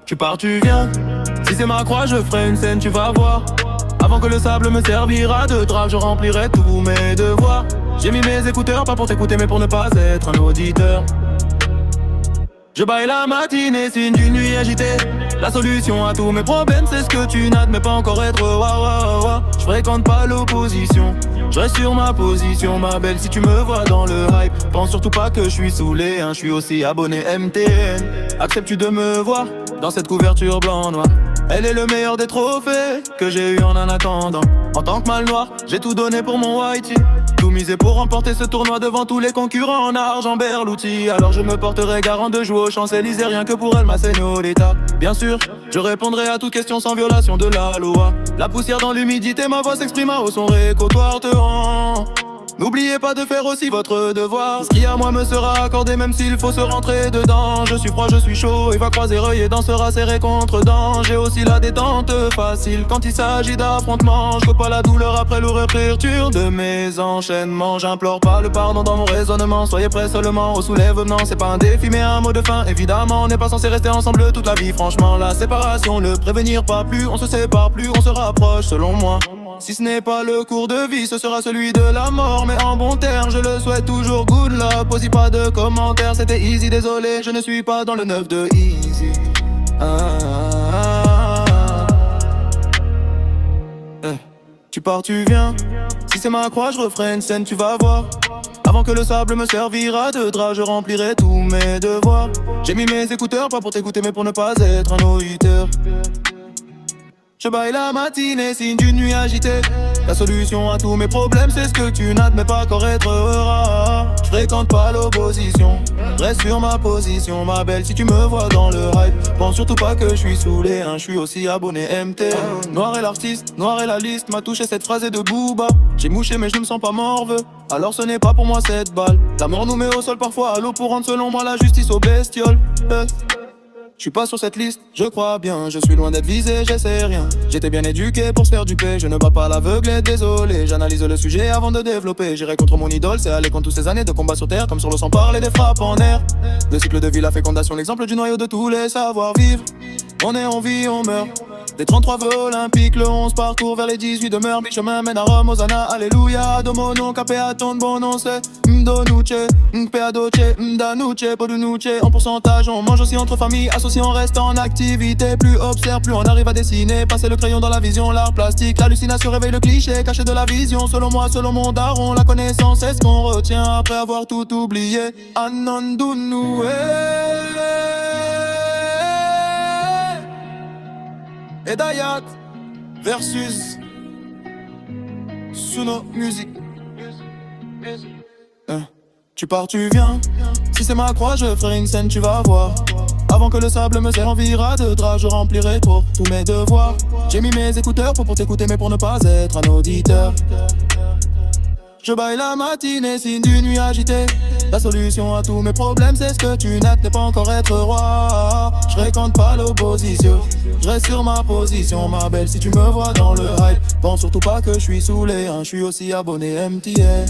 Tu pars, tu viens. Si c'est ma croix, je ferai une scène, tu vas voir. Avant que le sable me servira de drap, je remplirai tous mes devoirs. J'ai mis mes écouteurs, pas pour t'écouter, mais pour ne pas être un auditeur. Je baille la matinée, signe d'une nuit agitée. La solution à tous mes problèmes, c'est ce que tu n'admets pas encore être. Je fréquente pas l'opposition, je reste sur ma position, ma belle. Si tu me vois dans le hype, pense surtout pas que je suis saoulé, hein. Je suis aussi abonné MTN. Acceptes-tu de me voir dans cette couverture blanc-noir? Elle est le meilleur des trophées que j'ai eu en attendant. En tant que mal noir, j'ai tout donné pour mon whitey. Tout misé pour remporter ce tournoi devant tous les concurrents en argent berlouti. Alors je me porterai garant de jouer aux Champs-Élysées, rien que pour elle, ma señorita. Bien sûr, je répondrai à toute question sans violation de la loi. La poussière dans l'humidité, ma voix s'exprima au son récotoire te rend. N'oubliez pas de faire aussi votre devoir. Ce qui à moi me sera accordé même s'il faut se rentrer dedans. Je suis froid, je suis chaud, il va croiser œil et dansera serré contre dents. J'ai aussi la détente facile quand il s'agit d'affrontement. Je pas la douleur après l'ouverture de mes enchaînements. J'implore pas le pardon dans mon raisonnement. Soyez prêts seulement au soulèvement. C'est pas un défi mais un mot de fin. Évidemment on n'est pas censé rester ensemble toute la vie. Franchement la séparation, le prévenir pas plus. On se sépare plus, on se rapproche selon moi. Si ce n'est pas le cours de vie, ce sera celui de la mort. Mais en bon terme, je le souhaite toujours good luck. Posez pas de commentaires, c'était easy, désolé. Je ne suis pas dans le 9 de easy. Tu pars, tu viens. Si c'est ma croix, je referai une scène, tu vas voir. Avant que le sable me servira de drap, je remplirai tous mes devoirs. J'ai mis mes écouteurs, pas pour t'écouter, mais pour ne pas être un auditeur. Je baille la matinée, signe d'une nuit agitée. La solution à tous mes problèmes, c'est ce que tu n'admets pas encore être rare. Je fréquente pas l'opposition, reste sur ma position, ma belle. Si tu me vois dans le hype, pense surtout pas que je suis saoulé, hein. Je suis aussi abonné MT. Noir est l'artiste, noir est la liste. M'a touché cette phrase est de Booba. J'ai mouché mais je ne me sens pas morveux. Alors ce n'est pas pour moi cette balle. La mort nous met au sol parfois à l'eau pour rendre selon moi la justice aux bestioles. Je suis pas sur cette liste, je crois bien. Je suis loin d'être visé, j'essaie rien. J'étais bien éduqué pour se faire duper. Je ne bats pas l'aveugle, désolé. J'analyse le sujet avant de développer. J'irai contre mon idole, c'est aller contre toutes ces années de combat sur terre. Comme sur le sang parler des frappes en air. Le cycle de vie, la fécondation, l'exemple du noyau de tous les savoir-vivre. On est, on vit, on meurt. Des 33 vœux olympiques, le 11 parcours vers les 18 demeures. Mi chemin mène à Rome, Hosanna, Alléluia. Domo non, capea ton bon nom, c'est Mdonuche, Mpea doce, Mdanuche, Podunuche. En pourcentage, on mange aussi entre familles. Associés, on reste en activité. Plus observe, plus on arrive à dessiner. Passer le crayon dans la vision, l'art plastique. L'hallucination réveille le cliché, caché de la vision. Selon moi, selon mon daron, la connaissance est ce qu'on retient après avoir tout oublié. Anandunue. Et Dayat versus Suno Music. Tu pars, tu viens. Si c'est ma croix, je ferai une scène, tu vas voir. Avant que le sable me servira de drap, je remplirai pour tous mes devoirs. J'ai mis mes écouteurs pour t'écouter, mais pour ne pas être un auditeur. Je baille la matinée, signe d'une nuit agitée. La solution à tous mes problèmes, c'est ce que tu n'admets pas encore être roi. Je fréquente pas l'opposition, je reste sur ma position, ma belle. Si tu me vois dans le hype, pense surtout pas que je suis saoulé, hein. Je suis aussi abonné MTN.